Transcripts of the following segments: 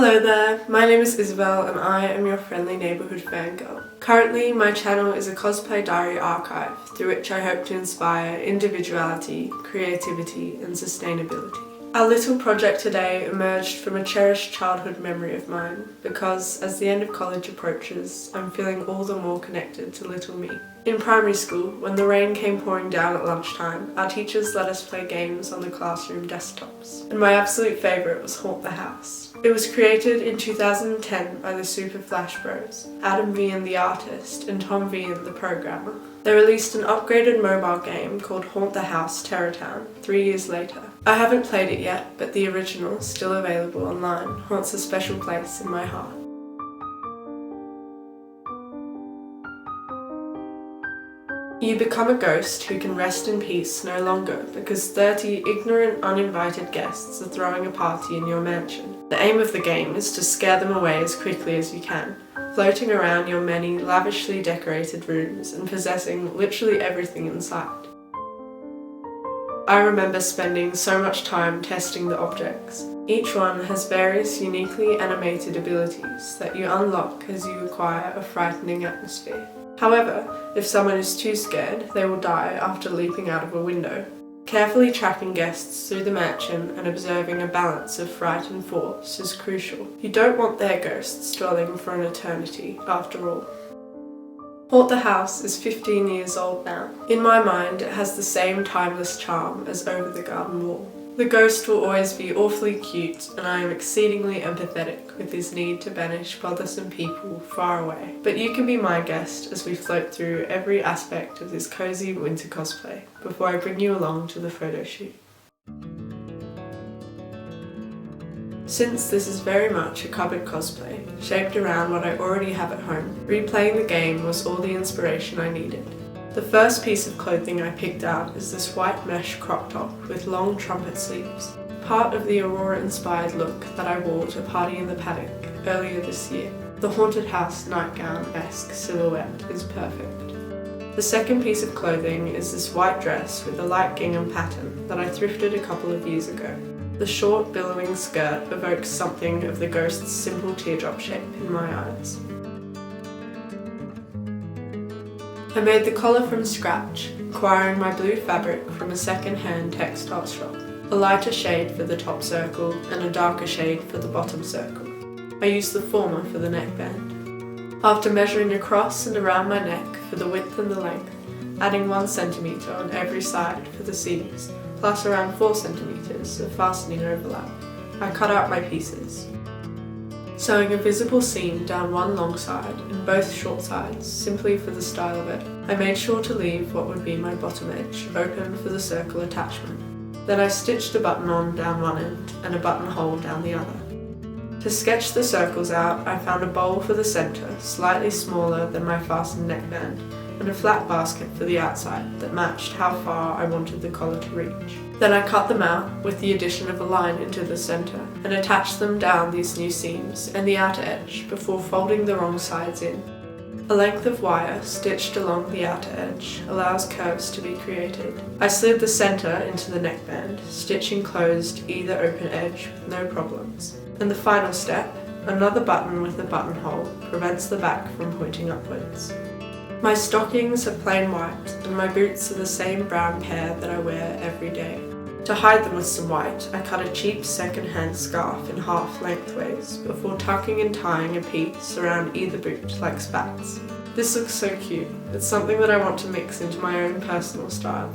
Hello there, my name is Isabel and I am your friendly neighbourhood fangirl. Currently, my channel is a cosplay diary archive through which I hope to inspire individuality, creativity and sustainability. Our little project today emerged from a cherished childhood memory of mine because, as the end of college approaches, I'm feeling all the more connected to little me. In primary school, when the rain came pouring down at lunchtime, our teachers let us play games on the classroom desktops, and my absolute favourite was Haunt the House. It was created in 2010 by the Super Flash Bros, Adam Vian the artist and Tom Vian the programmer. They released an upgraded mobile game called Haunt the House Terror Town 3 years later. I haven't played it yet, but the original, still available online, haunts a special place in my heart. You become a ghost who can rest in peace no longer because 30 ignorant, uninvited guests are throwing a party in your mansion. The aim of the game is to scare them away as quickly as you can, floating around your many lavishly decorated rooms and possessing literally everything in sight. I remember spending so much time testing the objects. Each one has various uniquely animated abilities that you unlock as you acquire a frightening atmosphere. However, if someone is too scared, they will die after leaping out of a window. Carefully tracking guests through the mansion and observing a balance of fright and force is crucial. You don't want their ghosts dwelling for an eternity, after all. Haunt the House is 15 years old now. In my mind, it has the same timeless charm as Over the Garden Wall. The ghost will always be awfully cute, and I am exceedingly empathetic with his need to banish bothersome people far away. But you can be my guest as we float through every aspect of this cozy winter cosplay before I bring you along to the photo shoot. Since this is very much a cupboard cosplay, shaped around what I already have at home, replaying the game was all the inspiration I needed. The first piece of clothing I picked out is this white mesh crop top with long trumpet sleeves, part of the Aurora-inspired look that I wore to Party in the Paddock earlier this year. The haunted house nightgown-esque silhouette is perfect. The second piece of clothing is this white dress with a light gingham pattern that I thrifted a couple of years ago. The short, billowing skirt evokes something of the ghost's simple teardrop shape in my eyes. I made the collar from scratch, acquiring my blue fabric from a second-hand textile shop, a lighter shade for the top circle and a darker shade for the bottom circle. I used the former for the neckband. After measuring across and around my neck for the width and the length, adding 1 centimetre on every side for the seams, plus around 4 centimetres of fastening overlap, I cut out my pieces. Sewing a visible seam down one long side and both short sides, simply for the style of it, I made sure to leave what would be my bottom edge open for the circle attachment. Then I stitched a button on down one end and a buttonhole down the other. To sketch the circles out, I found a bowl for the centre, slightly smaller than my fastened neckband, and a flat basket for the outside that matched how far I wanted the collar to reach. Then I cut them out with the addition of a line into the centre and attached them down these new seams and the outer edge before folding the wrong sides in. A length of wire stitched along the outer edge allows curves to be created. I slid the centre into the neckband, stitching closed either open edge with no problems. And the final step, another button with a buttonhole, prevents the back from pointing upwards. My stockings are plain white and my boots are the same brown pair that I wear every day. To hide them with some white, I cut a cheap second-hand scarf in half lengthways before tucking and tying a piece around either boot like spats. This looks so cute. It's something that I want to mix into my own personal style.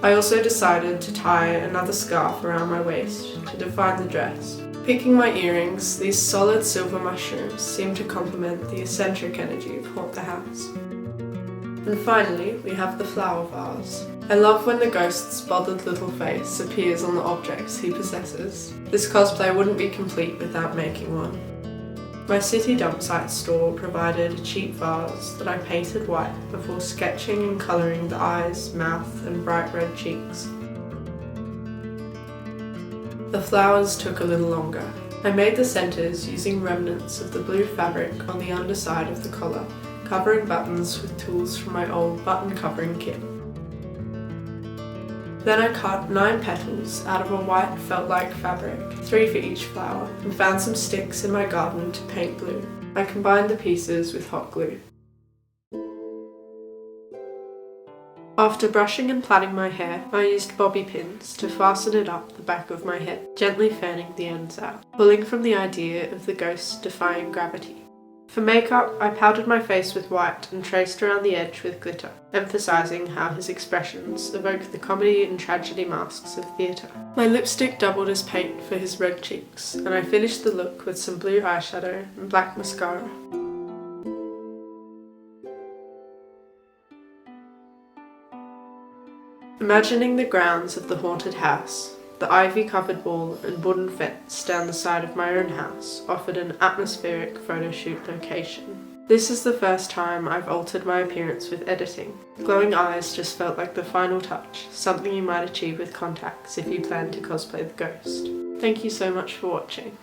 I also decided to tie another scarf around my waist to define the dress. Picking my earrings, these solid silver mushrooms seem to complement the eccentric energy of Haunt the House. And finally, we have the flower vase. I love when the ghost's bothered little face appears on the objects he possesses. This cosplay wouldn't be complete without making one. My city dump site store provided a cheap vase that I painted white before sketching and colouring the eyes, mouth and bright red cheeks. The flowers took a little longer. I made the centres using remnants of the blue fabric on the underside of the collar, covering buttons with tools from my old button covering kit. Then I cut 9 petals out of a white felt-like fabric, 3 for each flower, and found some sticks in my garden to paint blue. I combined the pieces with hot glue. After brushing and plaiting my hair, I used bobby pins to fasten it up the back of my head, gently fanning the ends out, pulling from the idea of the ghost defying gravity. For makeup, I powdered my face with white and traced around the edge with glitter, emphasising how his expressions evoke the comedy and tragedy masks of theatre. My lipstick doubled as paint for his red cheeks, and I finished the look with some blue eyeshadow and black mascara. Imagining the grounds of the haunted house, the ivy-covered wall and wooden fence down the side of my own house offered an atmospheric photo shoot location. This is the first time I've altered my appearance with editing. Glowing eyes just felt like the final touch, something you might achieve with contacts if you plan to cosplay the ghost. Thank you so much for watching.